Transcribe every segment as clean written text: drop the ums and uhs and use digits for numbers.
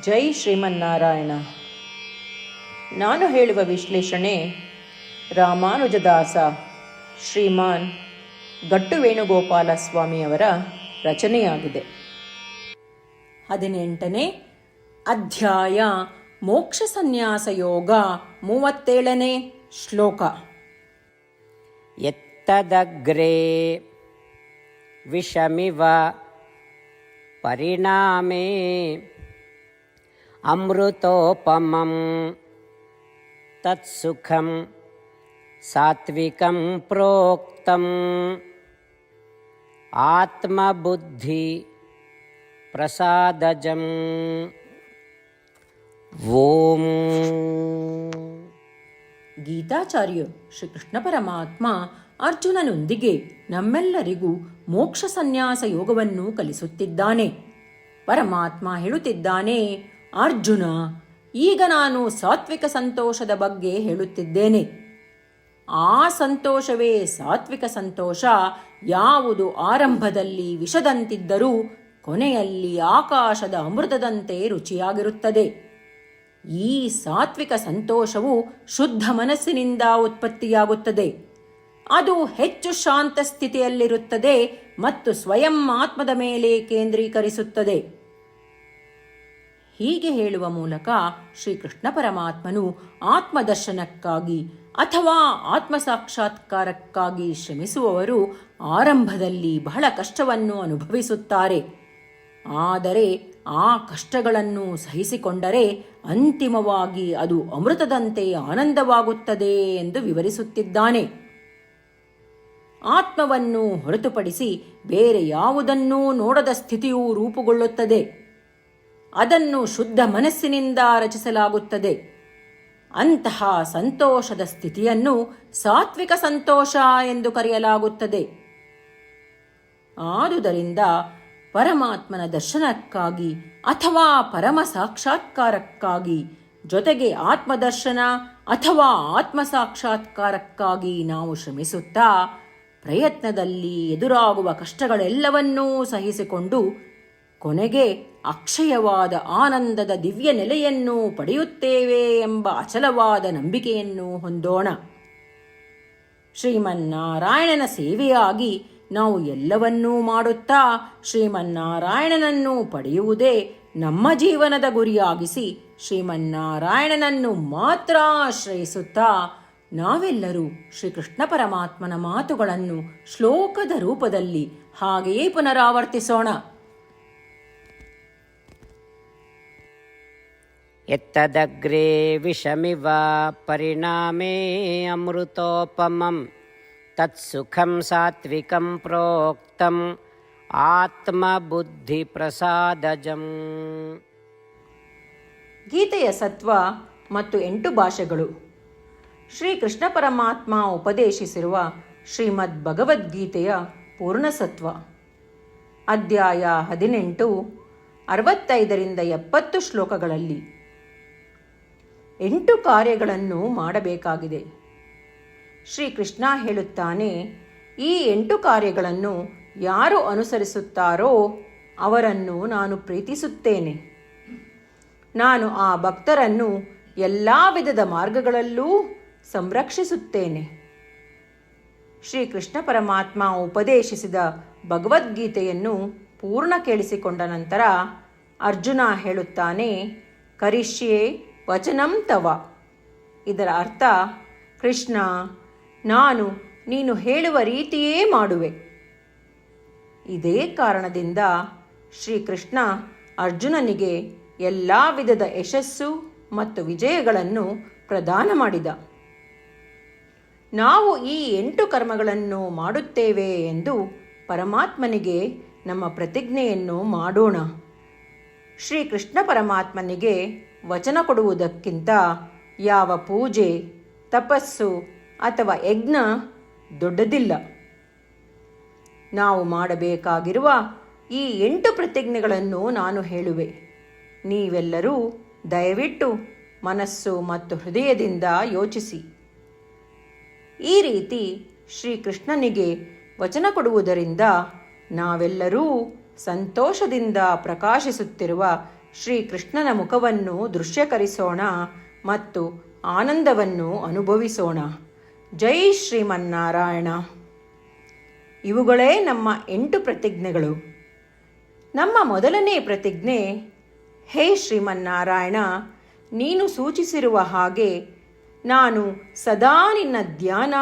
ಜೈ ಶ್ರೀಮನ್ನಾರಾಯಣ. ನಾನು ಹೇಳುವ ವಿಶ್ಲೇಷಣೆ ರಾಮಾನುಜದಾಸ ಶ್ರೀಮಾನ್ ಗಟ್ಟು ವೇಣುಗೋಪಾಲ ಸ್ವಾಮಿಯವರ ರಚನೆಯಾಗಿದೆ. 18ನೇ ಅಧ್ಯಾಯ ಮೋಕ್ಷ ಸನ್ಯಾಸ ಯೋಗ. 37ನೇ ಶ್ಲೋಕ. ಎತ್ತದಗ್ರೇ ವಿಷಮಿವ ಪರಿಣಾಮೇ ಅಮೃತೋಪಮಂ ತತ್ಸುಖಂ ಸಾತ್ವಿಕಂ ಪ್ರೋಕ್ತಂ ಆತ್ಮಬುದ್ಧಿ ಪ್ರಸಾದಜಂ. ಓಂ. ಗೀತಾಚಾರ್ಯರು ಶ್ರೀಕೃಷ್ಣ ಪರಮಾತ್ಮ ಅರ್ಜುನನೊಂದಿಗೆ ನಮ್ಮೆಲ್ಲರಿಗೂ ಮೋಕ್ಷ ಸನ್ಯಾಸ ಯೋಗವನ್ನು ಕಲಿಸುತ್ತಿದ್ದಾನೆ. ಪರಮಾತ್ಮ ಹೇಳುತ್ತಿದ್ದಾನೆ, ಅರ್ಜುನ, ಈಗ ನಾನು ಸಾತ್ವಿಕ ಸಂತೋಷದ ಬಗ್ಗೆ ಹೇಳುತ್ತಿದ್ದೇನೆ. ಆ ಸಂತೋಷವೇ ಸಾತ್ವಿಕ ಸಂತೋಷ. ಯಾವುದು ಆರಂಭದಲ್ಲಿ ವಿಷದಂತಿದ್ದರೂ ಕೊನೆಯಲ್ಲಿ ಆಕಾಶದ ಅಮೃತದಂತೆ ರುಚಿಯಾಗಿರುತ್ತದೆ. ಈ ಸಾತ್ವಿಕ ಸಂತೋಷವು ಶುದ್ಧ ಮನಸ್ಸಿನಿಂದ ಉತ್ಪತ್ತಿಯಾಗುತ್ತದೆ. ಅದು ಹೆಚ್ಚು ಶಾಂತ ಸ್ಥಿತಿಯಲ್ಲಿರುತ್ತದೆ ಮತ್ತು ಸ್ವಯಂ ಆತ್ಮದ ಮೇಲೆ ಕೇಂದ್ರೀಕರಿಸುತ್ತದೆ. ಹೀಗೆ ಹೇಳುವ ಮೂಲಕ ಶ್ರೀಕೃಷ್ಣ ಪರಮಾತ್ಮನು ಆತ್ಮದರ್ಶನಕ್ಕಾಗಿ ಅಥವಾ ಆತ್ಮ ಸಾಕ್ಷಾತ್ಕಾರಕ್ಕಾಗಿ ಶ್ರಮಿಸುವವರು ಆರಂಭದಲ್ಲಿ ಬಹಳ ಕಷ್ಟವನ್ನು ಅನುಭವಿಸುತ್ತಾರೆ. ಆದರೆ ಆ ಕಷ್ಟಗಳನ್ನು ಸಹಿಸಿಕೊಂಡರೆ ಅಂತಿಮವಾಗಿ ಅದು ಅಮೃತದಂತೆ ಆನಂದವಾಗುತ್ತದೆ ಎಂದು ವಿವರಿಸುತ್ತಿದ್ದಾನೆ. ಆತ್ಮವನ್ನು ಹೊರತುಪಡಿಸಿ ಬೇರೆ ಯಾವುದನ್ನೂ ನೋಡದ ಸ್ಥಿತಿಯು ರೂಪುಗೊಳ್ಳುತ್ತದೆ. ಅದನ್ನು ಶುದ್ಧ ಮನಸ್ಸಿನಿಂದ ರಚಿಸಲಾಗುತ್ತದೆ. ಅಂತಹ ಸಂತೋಷದ ಸ್ಥಿತಿಯನ್ನು ಸಾತ್ವಿಕ ಸಂತೋಷ ಎಂದು ಕರೆಯಲಾಗುತ್ತದೆ. ಆದುದರಿಂದ ಪರಮಾತ್ಮನ ದರ್ಶನಕ್ಕಾಗಿ ಅಥವಾ ಪರಮ ಸಾಕ್ಷಾತ್ಕಾರಕ್ಕಾಗಿ ಜೊತೆಗೆ ಆತ್ಮದರ್ಶನ ಅಥವಾ ಆತ್ಮ ಸಾಕ್ಷಾತ್ಕಾರಕ್ಕಾಗಿ ನಾವು ಶ್ರಮಿಸುತ್ತಾ ಪ್ರಯತ್ನದಲ್ಲಿ ಎದುರಾಗುವ ಕಷ್ಟಗಳೆಲ್ಲವನ್ನೂ ಸಹಿಸಿಕೊಂಡು ಕೊನೆಗೆ ಅಕ್ಷಯವಾದ ಆನಂದದ ದಿವ್ಯ ನೆಲೆಯನ್ನು ಪಡೆಯುತ್ತೇವೆ ಎಂಬ ಅಚಲವಾದ ನಂಬಿಕೆಯನ್ನು ಹೊಂದೋಣ. ಶ್ರೀಮನ್ನಾರಾಯಣನ ಸೇವೆಯಾಗಿ ನಾವು ಎಲ್ಲವನ್ನೂ ಮಾಡುತ್ತಾ ಶ್ರೀಮನ್ನಾರಾಯಣನನ್ನು ಪಡೆಯುವುದೇ ನಮ್ಮ ಜೀವನದ ಗುರಿಯಾಗಿಸಿ ಶ್ರೀಮನ್ನಾರಾಯಣನನ್ನು ಮಾತ್ರ ಆಶ್ರಯಿಸುತ್ತಾ ನಾವೆಲ್ಲರೂ ಶ್ರೀಕೃಷ್ಣ ಪರಮಾತ್ಮನ ಮಾತುಗಳನ್ನು ಶ್ಲೋಕದ ರೂಪದಲ್ಲಿ ಹಾಗೆಯೇ ಪುನರಾವರ್ತಿಸೋಣ. ಎತ್ತದಗ್ರೇ ವಿಷಮಿವ ಪರಿಣಾಮೇ ಅಮೃತೋಪಮಂ ತತ್ಸುಖಂ ಸಾತ್ವಿಕಂ ಪ್ರೋಕ್ತಂ ಆತ್ಮಬುದ್ಧಿ ಪ್ರಸಾದಜಂ. ಗೀತೆಯ ಸತ್ವ ಮತ್ತು 8 ಭಾಷೆಗಳು. ಶ್ರೀಕೃಷ್ಣ ಪರಮಾತ್ಮ ಉಪದೇಶಿಸಿರುವ ಶ್ರೀಮದ್ ಭಗವದ್ಗೀತೆಯ ಪೂರ್ಣಸತ್ವ. ಅಧ್ಯಾಯ 18, 65ರಿಂದ 70 ಶ್ಲೋಕಗಳಲ್ಲಿ 8 ಕಾರ್ಯಗಳನ್ನು ಮಾಡಬೇಕಾಗಿದೆ. ಶ್ರೀಕೃಷ್ಣ ಹೇಳುತ್ತಾನೆ, ಈ 8 ಕಾರ್ಯಗಳನ್ನು ಯಾರು ಅನುಸರಿಸುತ್ತಾರೋ ಅವರನ್ನು ನಾನು ಪ್ರೀತಿಸುತ್ತೇನೆ. ನಾನು ಆ ಭಕ್ತರನ್ನು ಎಲ್ಲ ವಿಧದ ಮಾರ್ಗಗಳಲ್ಲೂ ಸಂರಕ್ಷಿಸುತ್ತೇನೆ. ಶ್ರೀಕೃಷ್ಣ ಪರಮಾತ್ಮ ಉಪದೇಶಿಸಿದ ಭಗವದ್ಗೀತೆಯನ್ನು ಪೂರ್ಣ ಕೇಳಿಸಿಕೊಂಡ ನಂತರ ಅರ್ಜುನ ಹೇಳುತ್ತಾನೆ, ಕರಿಷ್ಯೆ ವಚನಂ ತವ. ಇದರ ಅರ್ಥ, ಕೃಷ್ಣ, ನಾನು ನೀನು ಹೇಳುವ ರೀತಿಯೇ ಮಾಡುವೆ. ಇದೇ ಕಾರಣದಿಂದ ಶ್ರೀಕೃಷ್ಣ ಅರ್ಜುನನಿಗೆ ಎಲ್ಲ ವಿಧದ ಯಶಸ್ಸು ಮತ್ತು ವಿಜಯಗಳನ್ನು ಪ್ರದಾನ ಮಾಡಿದ. ನಾವು ಈ 8 ಕರ್ಮಗಳನ್ನು ಮಾಡುತ್ತೇವೆ ಎಂದು ಪರಮಾತ್ಮನಿಗೆ ನಮ್ಮ ಪ್ರತಿಜ್ಞೆಯನ್ನು ಮಾಡೋಣ. ಶ್ರೀಕೃಷ್ಣ ಪರಮಾತ್ಮನಿಗೆ ವಚನ ಕೊಡುವುದಕ್ಕಿಂತ ಯಾವ ಪೂಜೆ, ತಪಸ್ಸು ಅಥವಾ ಯಜ್ಞ ದೊಡ್ಡದಿಲ್ಲ. ನಾವು ಮಾಡಬೇಕಾಗಿರುವ ಈ 8 ಪ್ರತಿಜ್ಞೆಗಳನ್ನು ನಾನು ಹೇಳುವೆ. ನೀವೆಲ್ಲರೂ ದಯವಿಟ್ಟು ಮನಸ್ಸು ಮತ್ತು ಹೃದಯದಿಂದ ಯೋಚಿಸಿ. ಈ ರೀತಿ ಶ್ರೀಕೃಷ್ಣನಿಗೆ ವಚನ ಕೊಡುವುದರಿಂದ ನಾವೆಲ್ಲರೂ ಸಂತೋಷದಿಂದ ಪ್ರಕಾಶಿಸುತ್ತಿರುವ ಶ್ರೀಕೃಷ್ಣನ ಮುಖವನ್ನು ದೃಶ್ಯಕರಿಸೋಣ ಮತ್ತು ಆನಂದವನ್ನು ಅನುಭವಿಸೋಣ. ಜೈ ಶ್ರೀಮನ್ನಾರಾಯಣ. ಇವುಗಳೇ ನಮ್ಮ 8 ಪ್ರತಿಜ್ಞೆಗಳು. ನಮ್ಮ ಮೊದಲನೇ ಪ್ರತಿಜ್ಞೆ, ಹೇ ಶ್ರೀಮನ್ನಾರಾಯಣ, ನೀನು ಸೂಚಿಸಿರುವ ಹಾಗೆ ನಾನು ಸದಾ ನಿನ್ನ ಧ್ಯಾನ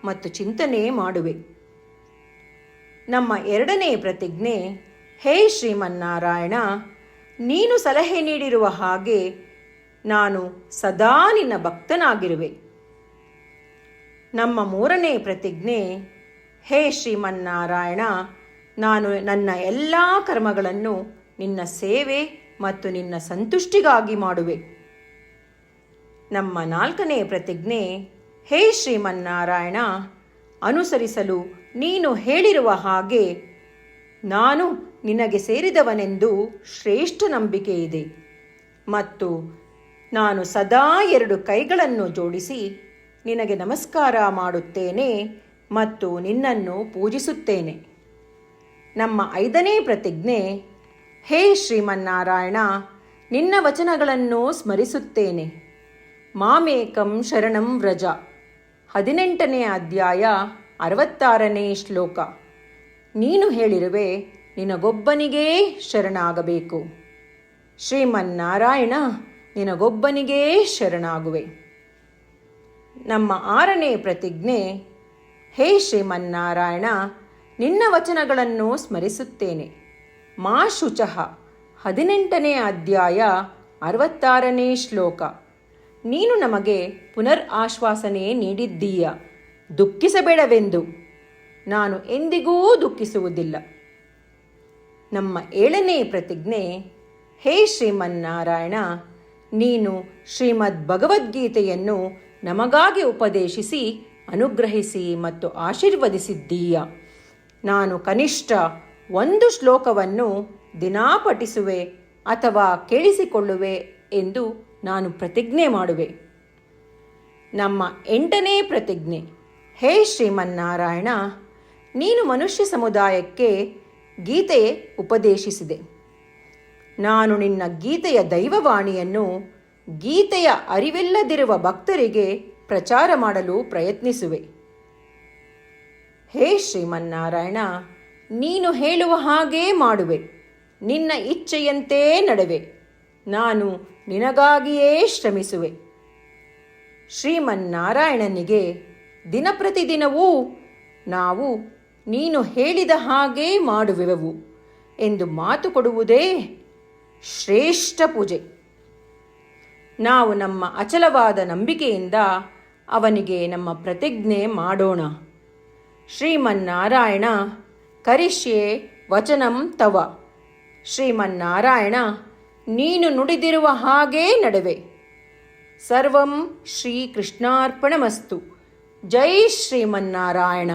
ಮತ್ತು ಚಿಂತನೆ ಮಾಡುವೆ. ನಮ್ಮ ಎರಡನೇ ಪ್ರತಿಜ್ಞೆ, ಹೇ ಶ್ರೀಮನ್ನಾರಾಯಣ, ನೀನು ಸಲಹೆ ನೀಡಿರುವ ಹಾಗೆ ನಾನು ಸದಾ ನಿನ್ನ ಭಕ್ತನಾಗಿರುವೆ. ನಮ್ಮ ಮೂರನೇ ಪ್ರತಿಜ್ಞೆ, ಹೇ ಶ್ರೀಮನ್ನಾರಾಯಣ, ನಾನು ನನ್ನ ಎಲ್ಲ ಕರ್ಮಗಳನ್ನು ನಿನ್ನ ಸೇವೆ ಮತ್ತು ನಿನ್ನ ಸಂತುಷ್ಟಿಗಾಗಿ ಮಾಡುವೆ. ನಮ್ಮ ನಾಲ್ಕನೇ ಪ್ರತಿಜ್ಞೆ, ಹೇ ಶ್ರೀಮನ್ನಾರಾಯಣ, ಅನುಸರಿಸಲು ನೀನು ಹೇಳಿರುವ ಹಾಗೆ ನಾನು ನಿನಗೆ ಸೇರಿದವನೆಂದು ಶ್ರೇಷ್ಠ ನಂಬಿಕೆ ಇದೆ ಮತ್ತು ನಾನು ಸದಾ 2 ಕೈಗಳನ್ನು ಜೋಡಿಸಿ ನಿನಗೆ ನಮಸ್ಕಾರ ಮಾಡುತ್ತೇನೆ ಮತ್ತು ನಿನ್ನನ್ನು ಪೂಜಿಸುತ್ತೇನೆ. ನಮ್ಮ 5ನೇ ಪ್ರತಿಜ್ಞೆ, ಹೇ ಶ್ರೀಮನ್ನಾರಾಯಣ, ನಿನ್ನ ವಚನಗಳನ್ನು ಸ್ಮರಿಸುತ್ತೇನೆ. ಮಾಮೇಕಂ ಶರಣಂ ವ್ರಜ, 18ನೇ ಅಧ್ಯಾಯ 66ನೇ ಶ್ಲೋಕ. ನೀನು ಹೇಳಿರುವೆ, ನಿನಗೊಬ್ಬನಿಗೇ ಶರಣಾಗಬೇಕು. ಶ್ರೀಮನ್ನಾರಾಯಣ, ನಿನಗೊಬ್ಬನಿಗೇ ಶರಣಾಗುವೆ. ನಮ್ಮ 6ನೇ ಪ್ರತಿಜ್ಞೆ, ಹೇ ಶ್ರೀಮನ್ನಾರಾಯಣ, ನಿನ್ನ ವಚನಗಳನ್ನು ಸ್ಮರಿಸುತ್ತೇನೆ. ಮಾ ಶುಚಃ, 18ನೇ ಅಧ್ಯಾಯ 66ನೇ ಶ್ಲೋಕ. ನೀನು ನಮಗೆ ಪುನರ್ ಆಶ್ವಾಸನೆ ನೀಡಿದ್ದೀಯ, ದುಃಖಿಸಬೇಡವೆಂದು. ನಾನು ಎಂದಿಗೂ ದುಃಖಿಸುವುದಿಲ್ಲ. ನಮ್ಮ 7ನೇ ಪ್ರತಿಜ್ಞೆ, ಹೇ ಶ್ರೀಮನ್ನಾರಾಯಣ, ನೀನು ಶ್ರೀಮದ್ ಭಗವದ್ಗೀತೆಯನ್ನು ನಮಗಾಗಿ ಉಪದೇಶಿಸಿ ಅನುಗ್ರಹಿಸಿ ಮತ್ತು ಆಶೀರ್ವದಿಸಿದ್ದೀಯ. ನಾನು ಕನಿಷ್ಠ 1 ಶ್ಲೋಕವನ್ನು ದಿನಾ ಪಠಿಸುವೆ ಅಥವಾ ಕೇಳಿಸಿಕೊಳ್ಳುವೆ ಎಂದು ನಾನು ಪ್ರತಿಜ್ಞೆ ಮಾಡುವೆ. ನಮ್ಮ 8ನೇ ಪ್ರತಿಜ್ಞೆ, ಹೇ ಶ್ರೀಮನ್ನಾರಾಯಣ, ನೀನು ಮನುಷ್ಯ ಸಮುದಾಯಕ್ಕೆ ಗೀತೆ ಉಪದೇಶಿಸಿದೆ. ನಾನು ನಿನ್ನ ಗೀತೆಯ ದೈವವಾಣಿಯನ್ನು ಗೀತೆಯ ಅರಿವಿಲ್ಲದಿರುವ ಭಕ್ತರಿಗೆ ಪ್ರಚಾರ ಮಾಡಲು ಪ್ರಯತ್ನಿಸುವೆ. ಹೇ ಶ್ರೀಮನ್ನಾರಾಯಣ, ನೀನು ಹೇಳುವ ಹಾಗೇ ಮಾಡುವೆ. ನಿನ್ನ ಇಚ್ಛೆಯಂತೆ ನಡೆವೆ. ನಾನು ನಿನಗಾಗಿಯೇ ಶ್ರಮಿಸುವೆ. ಶ್ರೀಮನ್ನಾರಾಯಣನಿಗೆ ದಿನಪ್ರತಿದಿನವೂ ನಾವು ನೀನು ಹೇಳಿದ ಹಾಗೇ ಮಾಡುವೆವು ಎಂದು ಮಾತು ಕೊಡುವುದೇ ಶ್ರೇಷ್ಠ ಪೂಜೆ. ನಾವು ನಮ್ಮ ಅಚಲವಾದ ನಂಬಿಕೆಯಿಂದ ಅವನಿಗೆ ನಮ್ಮ ಪ್ರತಿಜ್ಞೆ ಮಾಡೋಣ. ಶ್ರೀಮನ್ನಾರಾಯಣ, ಕರಿಷ್ಯೆ ವಚನಂ ತವ. ಶ್ರೀಮನ್ನಾರಾಯಣ, ನೀನು ನುಡಿದಿರುವ ಹಾಗೇ ನಡೆವೆ. ಸರ್ವಂ ಶ್ರೀಕೃಷ್ಣಾರ್ಪಣಮಸ್ತು. ಜೈ ಶ್ರೀಮನ್ನಾರಾಯಣ.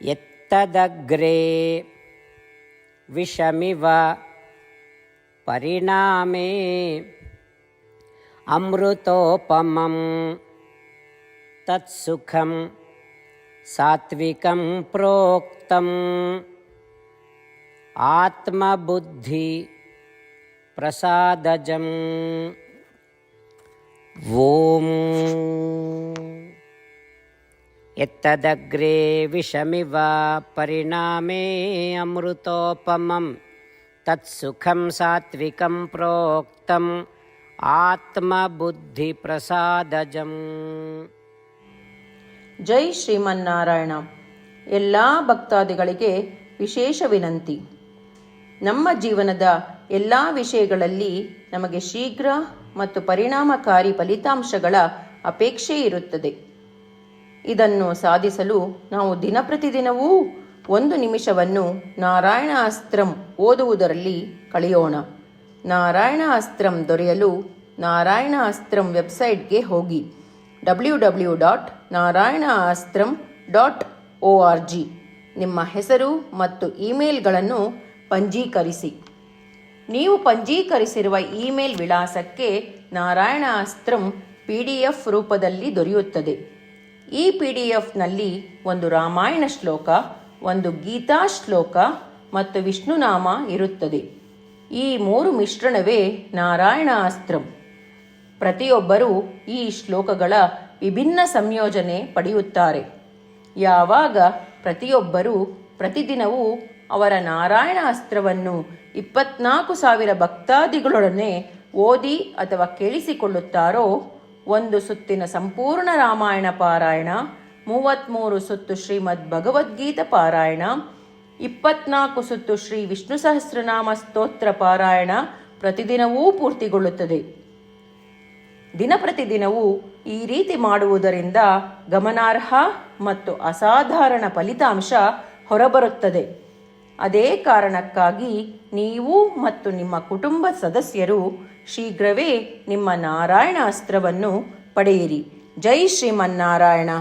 ಯತ್ತದಗ್ರೇ ವಿಷಮಿವ ಪರಿಣಾಮೇ ಅಮೃತೋಪಮಂ ತತ್ಸುಖಂ ಸಾತ್ವಿಕಂ ಪ್ರೋಕ್ತಂ ಆತ್ಮಬುದ್ಧಿ ಪ್ರಸಾದಜಂ. ಓಂ ಯತ್ತದಗ್ರೇ ವಿಷಮಿವ ಪರಿಣಾಮೇ ಅಮೃತೋಪಮಂ ತತ್ಸುಖಂ ಸಾತ್ವಿಕಂ ಪ್ರೋಕ್ತಂ ಆತ್ಮಬುದ್ಧಿ ಪ್ರಸಾದಜಂ. ಜೈ ಶ್ರೀಮನ್ನಾರಾಯಣ. ಎಲ್ಲ ಭಕ್ತಾದಿಗಳಿಗೆ ವಿಶೇಷ ವಿನಂತಿ. ನಮ್ಮ ಜೀವನದ ಎಲ್ಲ ವಿಷಯಗಳಲ್ಲಿ ನಮಗೆ ಶೀಘ್ರ ಮತ್ತು ಪರಿಣಾಮಕಾರಿ ಫಲಿತಾಂಶಗಳ ಅಪೇಕ್ಷೆ ಇರುತ್ತದೆ. ಇದನ್ನು ಸಾಧಿಸಲು ನಾವು ದಿನಪ್ರತಿದಿನವೂ 1 ನಿಮಿಷವನ್ನು ನಾರಾಯಣ ಅಸ್ತ್ರಂ ಓದುವುದರಲ್ಲಿ ಕಳೆಯೋಣ. ನಾರಾಯಣ ಅಸ್ತ್ರಂ ದೊರೆಯಲು ನಾರಾಯಣ ಅಸ್ತ್ರಂ ವೆಬ್ಸೈಟ್ಗೆ ಹೋಗಿ www.narayanaastram.org ನಿಮ್ಮ ಹೆಸರು ಮತ್ತು ಇಮೇಲ್ಗಳನ್ನು ಪಂಜೀಕರಿಸಿ. ನೀವು ಪಂಜೀಕರಿಸಿರುವ ಇಮೇಲ್ ವಿಳಾಸಕ್ಕೆ ನಾರಾಯಣ ಅಸ್ತ್ರಂ PDF ರೂಪದಲ್ಲಿ ದೊರೆಯುತ್ತದೆ. ಈ PDFನಲ್ಲಿ 1 ರಾಮಾಯಣ ಶ್ಲೋಕ, 1 ಗೀತಾ ಶ್ಲೋಕ ಮತ್ತು ವಿಷ್ಣುನಾಮ ಇರುತ್ತದೆ. ಈ 3 ಮಿಶ್ರಣವೇ ನಾರಾಯಣ ಅಸ್ತ್ರಂ. ಪ್ರತಿಯೊಬ್ಬರೂ ಈ ಶ್ಲೋಕಗಳ ವಿಭಿನ್ನ ಸಂಯೋಜನೆ ಪಡೆಯುತ್ತಾರೆ. ಯಾವಾಗ ಪ್ರತಿಯೊಬ್ಬರೂ ಪ್ರತಿದಿನವೂ ಅವರ ನಾರಾಯಣ ಅಸ್ತ್ರವನ್ನು 24,000 ಭಕ್ತಾದಿಗಳೊಡನೆ ಓದಿ ಅಥವಾ ಕೇಳಿಸಿಕೊಳ್ಳುತ್ತಾರೋ, 1 ಸುತ್ತಿನ ಸಂಪೂರ್ಣ ರಾಮಾಯಣ ಪಾರಾಯಣ, 33 ಸುತ್ತು ಶ್ರೀಮದ್ ಭಗವದ್ಗೀತಾ ಪಾರಾಯಣ, 24 ಸುತ್ತು ಶ್ರೀ ವಿಷ್ಣು ಸಹಸ್ರನಾಮ ಸ್ತೋತ್ರ ಪಾರಾಯಣ ಪ್ರತಿದಿನವೂ ಪೂರ್ತಿಗೊಳ್ಳುತ್ತದೆ. ದಿನಪ್ರತಿದಿನವೂ ಈ ರೀತಿ ಮಾಡುವುದರಿಂದ ಗಮನಾರ್ಹ ಮತ್ತು ಅಸಾಧಾರಣ ಫಲಿತಾಂಶ ಹೊರಬರುತ್ತದೆ. ಅದೇ ಕಾರಣಕ್ಕಾಗಿ ನೀವು ಮತ್ತು ನಿಮ್ಮ ಕುಟುಂಬ ಸದಸ್ಯರು ಶೀಘ್ರವೇ ನಿಮ್ಮ ನಾರಾಯಣ ಅಸ್ತ್ರವನ್ನು ಪಡೆಯಿರಿ. ಜೈ ಶ್ರೀಮನ್ನಾರಾಯಣ.